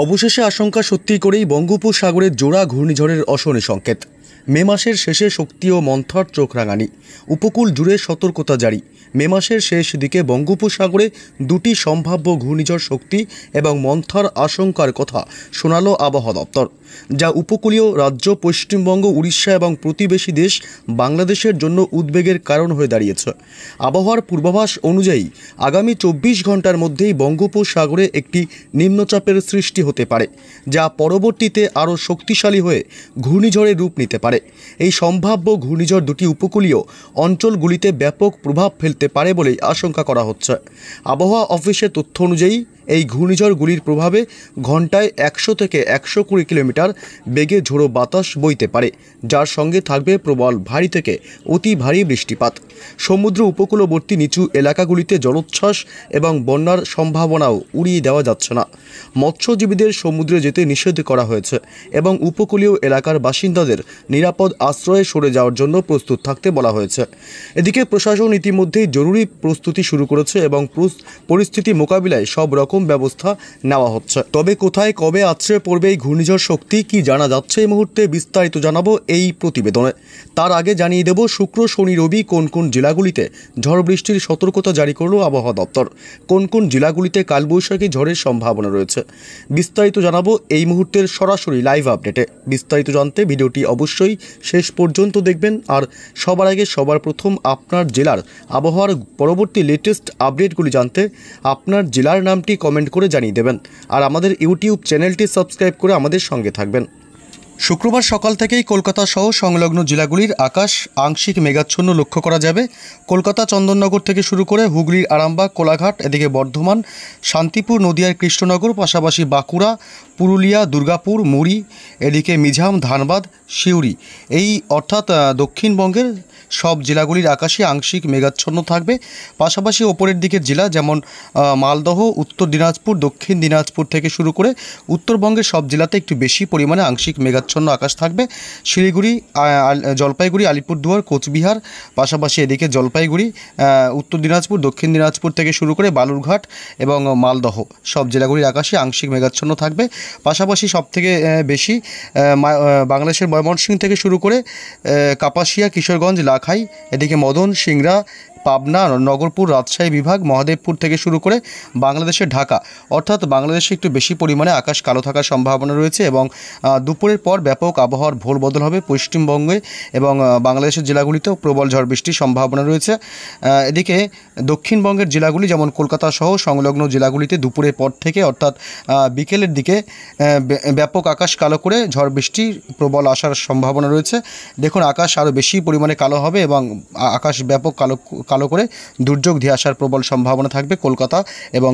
অবশেষে আশঙ্কা সত্যি করেই বঙ্গোপসাগরের জোড়া ঘূর্ণিঝড়ের অশনি সংকেত। মে মাসের শেষে শক্তি ও মন্থর চোখ রাঙানি, উপকূল জুড়ে সতর্কতা জারি। মে মাসের শেষ দিকে বঙ্গোপসাগরে দুটি সম্ভাব্য ঘূর্ণিঝড় শক্তি এবং মন্থর আশঙ্কার কথা শোনালো আবহাওয়া দপ্তর, যা উপকূলীয় রাজ্য পশ্চিমবঙ্গ, উড়িষ্যা এবং প্রতিবেশী দেশ বাংলাদেশের জন্য উদ্বেগের কারণ হয়ে দাঁড়িয়েছে। আবহাওয়ার পূর্বাভাস অনুযায়ী আগামী 24 ঘন্টার মধ্যেই বঙ্গোপসাগরে একটি নিম্নচাপের সৃষ্টি হতে পারে, যা পরবর্তীতে আরও শক্তিশালী হয়ে ঘূর্ণিঝড়ের রূপ নিতে পারে। এই সম্ভাব্য ঘূর্ণিঝড় দুটি উপকূলীয় অঞ্চলগুলিতে ব্যাপক প্রভাব ফেলতে পারে বলেই আশঙ্কা করা হচ্ছে। আবহাওয়া অফিসের তথ্য অনুযায়ী এই ঘূর্ণিঝড়গুলির প্রভাবে ঘন্টায় 100 থেকে 120 কিলোমিটার বেগে ঝোড়ো বাতাস বইতে পারে, যার সঙ্গে থাকবে প্রবল ভারী থেকে অতি ভারী বৃষ্টিপাত। সমুদ্র উপকূলবর্তী নিচু এলাকাগুলিতে জলোচ্ছ্বাস এবং বন্যার সম্ভাবনাও উড়িয়ে দেওয়া যাচ্ছে না। মৎস্যজীবীদের সমুদ্রে যেতে নিষেধ করা হয়েছে এবং উপকূলীয় এলাকার বাসিন্দাদের নিরাপদ আশ্রয়ে সরে যাওয়ার জন্য প্রস্তুত থাকতে বলা হয়েছে। এদিকে প্রশাসন ইতিমধ্যেই জরুরি প্রস্তুতি শুরু করেছে এবং পরিস্থিতি মোকাবিলায় সব রকম ব্যবস্থা নেওয়া হচ্ছে। তবে কোথায় কবে আছড়ে পড়বে এই ঘূর্ণিঝড় শক্তি, কি জানা যাচ্ছে এই মুহূর্তে বিস্তারিত জানাবো এই প্রতিবেদনে। তার আগে জানিয়ে দেব শুক্র, শনি, রবি কোন কোন জেলাগুলিতে ঝড় বৃষ্টির সতর্কতা জারি করলো আবহাওয়া দপ্তর, কোন কোন জেলাগুলিতে কালবৈশাখী ঝড়ের সম্ভাবনা রয়েছে। বিস্তারিত জানাবো এই মুহূর্তের সরাসরি লাইভ আপডেটে। বিস্তারিত জানতে ভিডিওটি অবশ্যই শেষ পর্যন্ত দেখবেন। আর সবার আগে সবার প্রথম আপনার জেলার আবহাওয়ার পরবর্তী লেটেস্ট আপডেটগুলি জানতে আপনার জেলার নামটি কমেন্ট করে জানিয়ে দেবেন। আর আমাদের ইউটিউব চ্যানেলটি সাবস্ক্রাইব করে আমাদের সঙ্গে থাকবেন। শুক্রবার সকাল থেকেই কলকাতা সহ সংলগ্ন জেলাগুলির আকাশ আংশিক মেঘাচ্ছন্ন লক্ষ্য করা যাবে। কলকাতা চন্দননগর থেকে শুরু করে হুগলির আরামবাগ, কোলাঘাট, এদিকে বর্ধমান, শান্তিপুর, নদিয়ার কৃষ্ণনগর, পাশাপাশি বাঁকুড়া, পুরুলিয়া, দুর্গাপুর, মুড়ি, এদিকে মিঝাম, ধানবাদ, সিউড়ি, এই অর্থাৎ দক্ষিণবঙ্গের সব জেলাগুলির আকাশে আংশিক মেঘাচ্ছন্ন থাকবে। পাশাপাশি ওপরের দিকের জেলা যেমন মালদহ, উত্তর দিনাজপুর, দক্ষিণ দিনাজপুর থেকে শুরু করে উত্তরবঙ্গের সব জেলাতে একটু বেশি পরিমাণে আংশিক মেঘাচ্ছন্ন আকাশ থাকবে। শিলিগুড়ি, জলপাইগুড়ি, আলিপুরদুয়ার, কোচবিহার, পাশাপাশি এদিকে জলপাইগুড়ি, উত্তর দিনাজপুর, দক্ষিণ দিনাজপুর থেকে শুরু করে বালুরঘাট এবং মালদহ সব জেলাগুলির আকাশে আংশিক মেঘাচ্ছন্ন থাকবে। পাশাপাশি সবথেকে বেশি বাংলাদেশের ময়মনসিংহ থেকে শুরু করে কাপাসিয়া, কিশোরগঞ্জ, লাখাই, এদিকে মদন, সিংড়া, পাবনা, নগরপুর, রাজশাহী বিভাগ, মহাদেবপুর থেকে শুরু করে বাংলাদেশের ঢাকা, অর্থাৎ বাংলাদেশে একটু বেশি পরিমাণে আকাশ কালো থাকার সম্ভাবনা রয়েছে এবং দুপুরের পর ব্যাপক আবহাওয়ার ভোর বদল হবে পশ্চিমবঙ্গে এবং বাংলাদেশের জেলাগুলিতেও প্রবল ঝড় বৃষ্টির সম্ভাবনা রয়েছে। এদিকে দক্ষিণবঙ্গের জেলাগুলি যেমন কলকাতা সহ সংলগ্ন জেলাগুলিতে দুপুরের পর থেকে অর্থাৎ বিকেলের দিকে ব্যাপক আকাশ কালো করে ঝড় বৃষ্টির প্রবল আসার সম্ভাবনা রয়েছে। দেখুন, আকাশ আরও বেশি পরিমাণে কালো হবে এবং আকাশ ব্যাপক কালো করে দুর্যোগ ধেয়ে আসার প্রবল সম্ভাবনা থাকবে কলকাতা এবং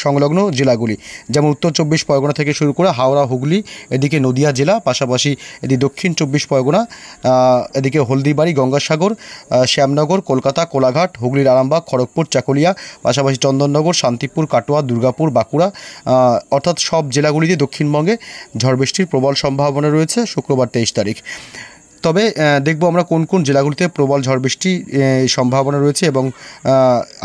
সংলগ্ন জেলাগুলি যেমন উত্তর 24 পরগনা থেকে শুরু করে হাওড়া, হুগলি, এদিকে নদিয়া জেলা, পাশাপাশি এদিকে দক্ষিণ 24 পরগনা, এদিকে হলদিবাড়ি, গঙ্গাসাগর, শ্যামনগর, কলকাতা, কোলাঘাট, হুগলির আরামবাগ, খড়গপুর, চাকুলিয়া, পাশাপাশি চন্দননগর, শান্তিপুর, কাটোয়া, দুর্গাপুর, বাঁকুড়া, অর্থাৎ সব জেলাগুলিতে দক্ষিণবঙ্গে ঝড় বৃষ্টির প্রবল সম্ভাবনা রয়েছে শুক্রবার 23 তারিখ। তবে দেখব আমরা কোন কোন জেলাগুলিতে প্রবল ঝড় বৃষ্টি সম্ভাবনা রয়েছে এবং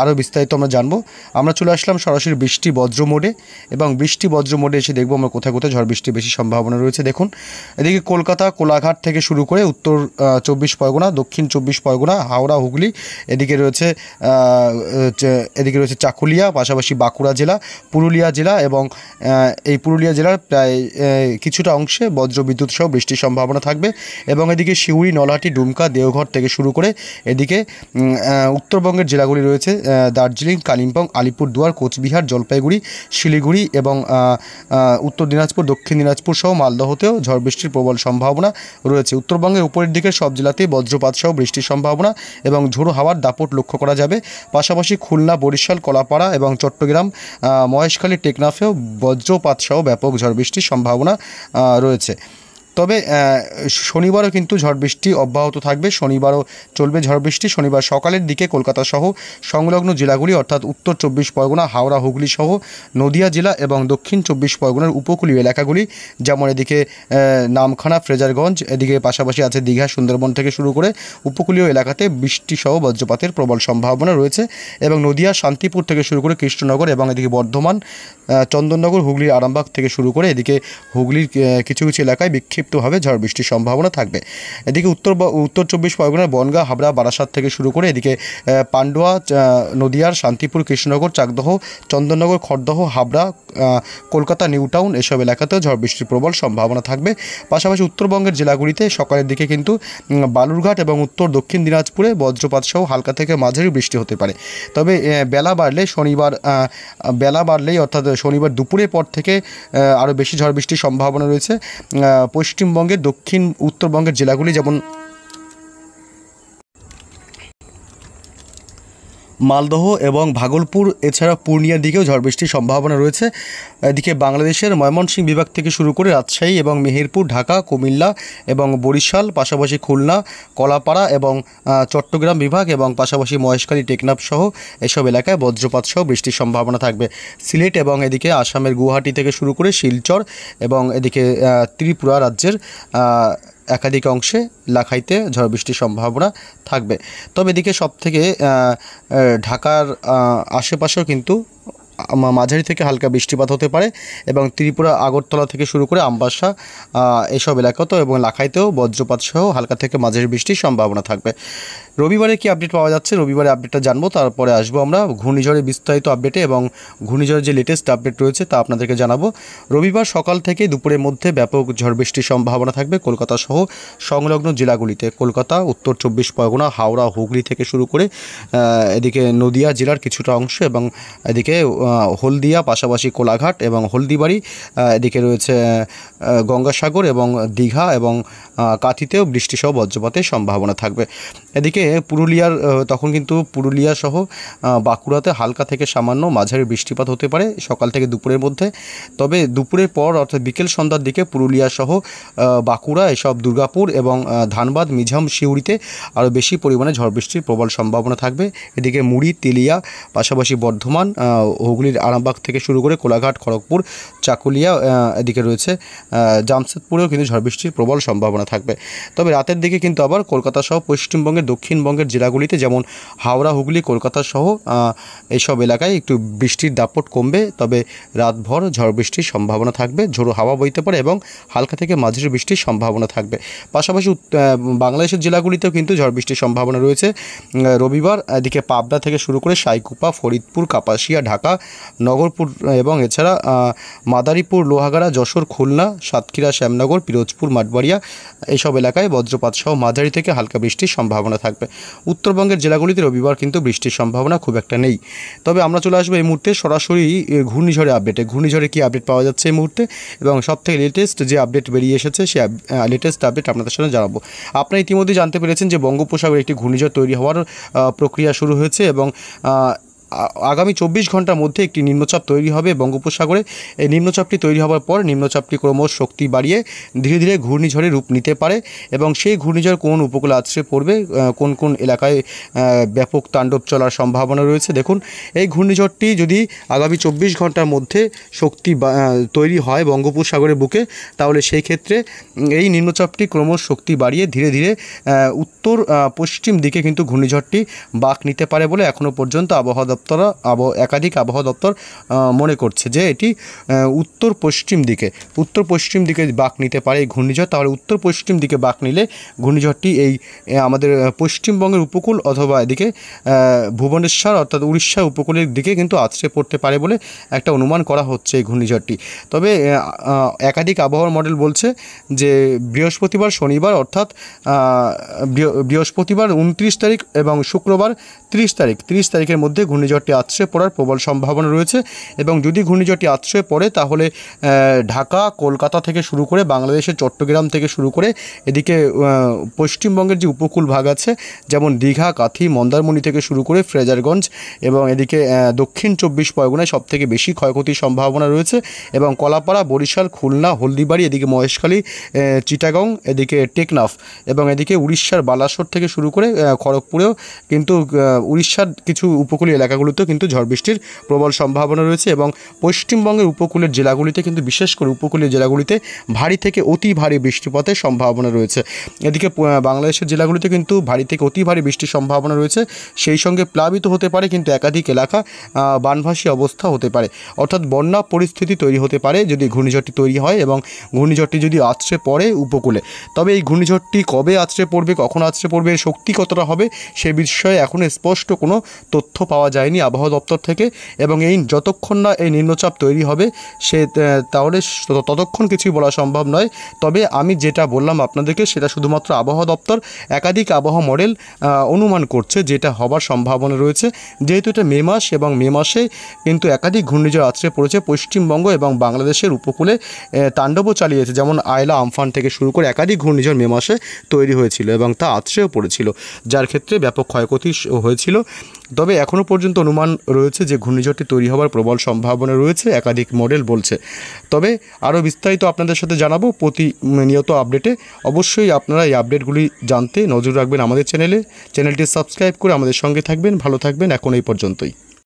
আরও বিস্তারিত আমরা জানবো। আমরা চলে আসলাম সরাসরি বৃষ্টি বজ্র মোডে এবং বৃষ্টি বজ্র মোডে এসে দেখব আমরা কোথায় কোথায় ঝড় বৃষ্টি বেশি সম্ভাবনা রয়েছে। দেখুন, এদিকে কলকাতা, কোলাঘাট থেকে শুরু করে উত্তর 24 পরগনা, দক্ষিণ 24 পরগনা, হাওড়া, হুগলি, এদিকে রয়েছে চাকুলিয়া, পাশাপাশি বাঁকুড়া জেলা, পুরুলিয়া জেলা এবং এই পুরুলিয়া জেলার প্রায় কিছুটা অংশে বজ্র বিদ্যুৎ সহ বৃষ্টির সম্ভাবনা থাকবে এবং এদিকে সিউড়ি, নলহাটি, ডুমকা, দেওঘর থেকে শুরু করে এদিকে উত্তরবঙ্গের জেলাগুলি রয়েছে দার্জিলিং, কালিম্পং, আলিপুরদুয়ার, কোচবিহার, জলপাইগুড়ি, শিলিগুড়ি এবং উত্তর দিনাজপুর, দক্ষিণ দিনাজপুর সহ মালদহতেও ঝড় বৃষ্টির প্রবল সম্ভাবনা রয়েছে। উত্তরবঙ্গের উপরের দিকের সব জেলাতেই বজ্রপাত সহ বৃষ্টির সম্ভাবনা এবং ঝোড়ো হাওয়ার দাপট লক্ষ্য করা যাবে। পাশাপাশি খুলনা, বরিশাল, কলাপাড়া এবং চট্টগ্রাম, মহেশখালী, টেকনাফেও বজ্রপাত সহ ব্যাপক ঝড় বৃষ্টির সম্ভাবনা রয়েছে। তবে শনিবারও কিন্তু ঝড় বৃষ্টি অব্যাহত থাকবে, শনিবারও চলবে ঝড় বৃষ্টি। শনিবার সকালের দিকে কলকাতা সহ সংলগ্ন জেলাগুলি অর্থাৎ উত্তর 24 পরগনা, হাওড়া, হুগলি সহ নদিয়া জেলা এবং দক্ষিণ 24 পরগনার উপকূলীয় এলাকাগুলি, যেমন এদিকে নামখানা, ফ্রেজারগঞ্জ, এদিকে পাশাপাশি আছে দীঘা, সুন্দরবন থেকে শুরু করে উপকূলীয় এলাকাতে বৃষ্টি সহ বজ্রপাতের প্রবল সম্ভাবনা রয়েছে। এবং নদিয়া, শান্তিপুর থেকে শুরু করে কৃষ্ণনগর এবং এদিকে বর্ধমান, চন্দননগর, হুগলির আরামবাগ থেকে শুরু করে এদিকে হুগলির কিছু কিছু এলাকায় বিক্ষিপ্তভাবে ঝড় বৃষ্টির সম্ভাবনা থাকবে। এদিকে উত্তর 24 পরগনার বনগাঁ, হাবড়া, বারাসাত থেকে শুরু করে এদিকে পান্ডুয়া, নদিয়ার শান্তিপুর, কৃষ্ণনগর, চাকদহ, চন্দননগর, খড়দহ, হাবড়া, কলকাতা নিউ টাউন এসব এলাকাতেও ঝড় বৃষ্টির প্রবল সম্ভাবনা থাকবে। পাশাপাশি উত্তরবঙ্গের জেলাগুলিতে সকালের দিকে কিন্তু বালুরঘাট এবং উত্তর দক্ষিণ দিনাজপুরে বজ্রপাত সহ হালকা থেকে মাঝারি বৃষ্টি হতে পারে। তবে বেলা বাড়লে বেলা বাড়লেই অর্থাৎ শনিবার দুপুরের পর থেকে আরও বেশি ঝড় বৃষ্টির সম্ভাবনা রয়েছে। পশ্চিমবঙ্গের উত্তরবঙ্গের জেলাগুলি যেমন মালদহ এবং ভাগলপুর, এছাড়া পূর্ণিয়ার দিকেও ঝড় বৃষ্টির সম্ভাবনা রয়েছে। এদিকে বাংলাদেশের ময়মনসিংহ বিভাগ থেকে শুরু করে রাজশাহী এবং মেহেরপুর, ঢাকা, কুমিল্লা এবং বরিশাল, পাশাপাশি খুলনা, কলাপাড়া এবং চট্টগ্রাম বিভাগ এবং পাশাপাশি মহেশখালী, টেকনাফ সহ এসব এলাকায় বজ্রপাত সহ বৃষ্টির সম্ভাবনা থাকবে। সিলেট এবং এদিকে আসামের গুয়াহাটি থেকে শুরু করে শিলচর এবং এদিকে ত্রিপুরা রাজ্যের একাধিক অংশে লাখাইতে ঝড় বৃষ্টির সম্ভাবনা থাকবে। তবে এদিকে সবথেকে ঢাকার আশেপাশেও কিন্তু মাঝারি থেকে হালকা বৃষ্টিপাত হতে পারে এবং ত্রিপুরা আগরতলা থেকে শুরু করে আমবাসা এসব এলাকাতেও এবং লাখাইতেও বজ্রপাত সহ হালকা থেকে মাঝারি বৃষ্টির সম্ভাবনা থাকবে। রবিবারে কি আপডেট পাওয়া যাচ্ছে, রবিবারে আপডেটটা জানবো, তারপরে আসবো আমরা ঘূর্ণিঝড়ের বিস্তারিত আপডেটে এবং ঘূর্ণিঝড়ের যে লেটেস্ট আপডেট রয়েছে তা আপনাদেরকে জানাবো। রবিবার সকাল থেকে দুপুরের মধ্যে ব্যাপক ঝড় বৃষ্টির সম্ভাবনা থাকবে কলকাতা সহ সংলগ্ন জেলাগুলিতে। কলকাতা, উত্তর 24 পরগনা, হাওড়া, হুগলি থেকে শুরু করে এদিকে নদিয়া জেলার কিছুটা অংশ এবং এদিকে হলদিয়া, পাশাপাশি কোলাঘাট এবং হলদিবাড়ি, এদিকে রয়েছে গঙ্গাসাগর এবং দীঘা এবং কাঁথিতেও বৃষ্টিসহ বজ্রপাতের সম্ভাবনা থাকবে। এদিকে পুরুলিয়ার তখন কিন্তু পুরুলিয়া সহ বাঁকুড়াতে হালকা থেকে সামান্য মাঝারি বৃষ্টিপাত হতে পারে সকাল থেকে দুপুরের মধ্যে। তবে দুপুরের পর অর্থাৎ বিকেল সন্ধ্যার দিকে পুরুলিয়া সহ বাঁকুড়া, এসব দুর্গাপুর এবং ধানবাদ, মিঝাম, সিউড়িতে আরও বেশি পরিমাণে ঝড় বৃষ্টির প্রবল সম্ভাবনা থাকবে। এদিকে মুড়ি, তেলিয়া, পাশাপাশি বর্ধমান, হুগলির আরামবাগ থেকে শুরু করে কোলাঘাট, খড়গপুর, চাকুলিয়া, এদিকে রয়েছে জামশেদপুরেও কিন্তু ঝড় বৃষ্টির প্রবল সম্ভাবনা থাকবে। তবে রাতের দিকে কিন্তু আবার কলকাতা সহ পশ্চিমবঙ্গের দক্ষিণবঙ্গের জেলাগুলিতে যেমন হাওড়া, হুগলি, কলকাতা সহ এইসব এলাকায় একটু বৃষ্টির দাপট কমবে। তবে রাতভর ঝড় বৃষ্টির সম্ভাবনা থাকবে, ঝোড়ো হাওয়া বইতে পারে এবং হালকা থেকে মাঝারি বৃষ্টির সম্ভাবনা থাকবে। পাশাপাশি বাংলাদেশের জেলাগুলিতেও কিন্তু ঝড় বৃষ্টির সম্ভাবনা রয়েছে রবিবার। এদিকে পাবনা থেকে শুরু করে সাইকুপা, ফরিদপুর, কাপাসিয়া, ঢাকা, নগরপুর এবং এছাড়া মাদারীপুর, লোহাগাড়া, যশোর, খুলনা, সাতক্ষীরা, শ্যামনগর, পিরোজপুর, মাঠবাড়িয়া এইসব এলাকায় বজ্রপাত সহ মাঝারি থেকে হালকা বৃষ্টির সম্ভাবনা থাকবে। উত্তরবঙ্গের জেলাগুলিতে রবিবার কিন্তু বৃষ্টির সম্ভাবনা খুব একটা নেই। তবে আমরা চলে আসবো এই মুহূর্তে সরাসরি ঘূর্ণিঝড়ের আপডেটে। ঘূর্ণিঝড়ে কী আপডেট পাওয়া যাচ্ছে এই মুহূর্তে এবং সবথেকে লেটেস্ট যে আপডেট বেরিয়ে এসেছে সেই লেটেস্ট আপডেট আপনাদের সাথে জানাবো। আপনারা ইতিমধ্যেই জানতে পেরেছেন যে বঙ্গোপসাগরে একটি ঘূর্ণিঝড় তৈরি হওয়ার প্রক্রিয়া শুরু হয়েছে এবং আগামী 24 ঘন্টার মধ্যে একটি নিম্নচাপ তৈরি হবে বঙ্গোপসাগরে। এই নিম্নচাপটি তৈরি হওয়ার পর নিম্নচাপটি ক্রমশ শক্তি বাড়িয়ে ধীরে ধীরে ঘূর্ণিঝড়ে রূপ নিতে পারে এবং সেই ঘূর্ণিঝড় কোন উপকূলে আছড়ে পড়বে, কোন কোন এলাকায় ব্যাপক তাণ্ডব চলার সম্ভাবনা রয়েছে। দেখুন, এই ঘূর্ণিঝড়টি যদি আগামী 24 ঘন্টার মধ্যে শক্তি তৈরি হয় বঙ্গোপসাগরের বুকে, তাহলে সেই ক্ষেত্রে এই নিম্নচাপটি ক্রমশ শক্তি বাড়িয়ে ধীরে ধীরে উত্তর পশ্চিম দিকে কিন্তু ঘূর্ণিঝড়টি বাঁক নিতে পারে বলে এখনও পর্যন্ত একাধিক আবহাওয়া দপ্তর মনে করছে যে এটি উত্তর পশ্চিম দিকে বাঁক নিতে পারে এই ঘূর্ণিঝড়। তাহলে উত্তর পশ্চিম দিকে বাঁক নিলে ঘূর্ণিঝড়টি এই আমাদের পশ্চিমবঙ্গের উপকূল অথবা এদিকে ভুবনেশ্বর অর্থাৎ উড়িষ্যা উপকূলের দিকে কিন্তু আছড়ে পড়তে পারে বলে একটা অনুমান করা হচ্ছে এই ঘূর্ণিঝড়টি। তবে একাধিক আবহাওয়ার মডেল বলছে যে বৃহস্পতিবার, শনিবার অর্থাৎ বৃহস্পতিবার 29 তারিখ এবং শুক্রবার 30 তারিখের মধ্যে ঘূর্ণিঝড় ঘূর্ণিঝড়টি আছড়ে পড়ার প্রবল সম্ভাবনা রয়েছে এবং যদি ঘূর্ণিঝড়টি আছড়ে পড়ে তাহলে ঢাকা, কলকাতা থেকে শুরু করে বাংলাদেশের চট্টগ্রাম থেকে শুরু করে এদিকে পশ্চিমবঙ্গের যে উপকূল ভাগ আছে যেমন দীঘা, কাথি, মন্দারমণি থেকে শুরু করে ফ্রেজারগঞ্জ এবং এদিকে দক্ষিণ 24 পরগনায় সবথেকে বেশি ক্ষয়ক্ষতির সম্ভাবনা রয়েছে এবং কলাপাড়া, বরিশাল, খুলনা, হলদিবাড়ি, এদিকে মহেশখালী, চিটাগং, এদিকে টেকনাফ এবং এদিকে উড়িষ্যার বালাসোর থেকে শুরু করে খড়গপুরেও কিন্তু উড়িষ্যার কিছু উপকূলীয় এলাকাগুলোতেও কিন্তু ঝড় বৃষ্টির প্রবল সম্ভাবনা রয়েছে এবং পশ্চিমবঙ্গের উপকূলের জেলাগুলিতে কিন্তু বিশেষ করে উপকূলীয় জেলাগুলিতে ভারী থেকে অতি ভারী বৃষ্টিপাতের সম্ভাবনা রয়েছে। এদিকে বাংলাদেশের জেলাগুলিতে কিন্তু ভারী থেকে অতি ভারী বৃষ্টির সম্ভাবনা রয়েছে, সেই সঙ্গে প্লাবিত হতে পারে কিন্তু একাধিক এলাকা বানভাসী অবস্থা হতে পারে, অর্থাৎ বন্যা পরিস্থিতি তৈরি হতে পারে যদি ঘূর্ণিঝড়টি তৈরি হয় এবং ঘূর্ণিঝড়টি যদি আছড়ে পড়ে উপকূলে। তবে এই ঘূর্ণিঝড়টি কবে আছড়ে পড়বে, কখন আছড়ে পড়বে, এর শক্তি কতটা হবে সে বিষয়ে এখনও স্পষ্ট কোনো তথ্য পাওয়া যায়নি আবহাওয়া দপ্তর থেকে এবং এই যতক্ষণ না এই নিম্নচাপ তৈরি হবে তাহলে ততক্ষণ কিছুই বলা সম্ভব নয়। তবে আমি যেটা বললাম আপনাদেরকে সেটা শুধুমাত্র আবহাওয়া দপ্তর একাধিক আবহাওয়া মডেল অনুমান করছে যেটা হবার সম্ভাবনা রয়েছে, যেহেতু এটা মে মাস এবং মে মাসে কিন্তু একাধিক ঘূর্ণিঝড় আছড়ে পড়েছে পশ্চিমবঙ্গ এবং বাংলাদেশের উপকূলে তাণ্ডবও চালিয়েছে, যেমন আয়লা, আমফান থেকে শুরু করে একাধিক ঘূর্ণিঝড় মে মাসে তৈরি হয়েছিল এবং তা আছড়েও পড়েছিল, যার ক্ষেত্রে ব্যাপক ক্ষয়ক্ষতি হয়েছিল। তবে এখনও পর্যন্ত অনুমান রয়েছে যে ঘূর্ণিঝড়টি তৈরি হওয়ার প্রবল সম্ভাবনা রয়েছে, একাধিক মডেল বলছে। তবে আরও বিস্তারিত আপনাদের সাথে জানাবো প্রতিনিয়ত আপডেটে। অবশ্যই আপনারা এই আপডেটগুলি জানতে নজর রাখবেন আমাদের চ্যানেলটি সাবস্ক্রাইব করে আমাদের সঙ্গে থাকবেন। ভালো থাকবেন, এখন এই পর্যন্তই।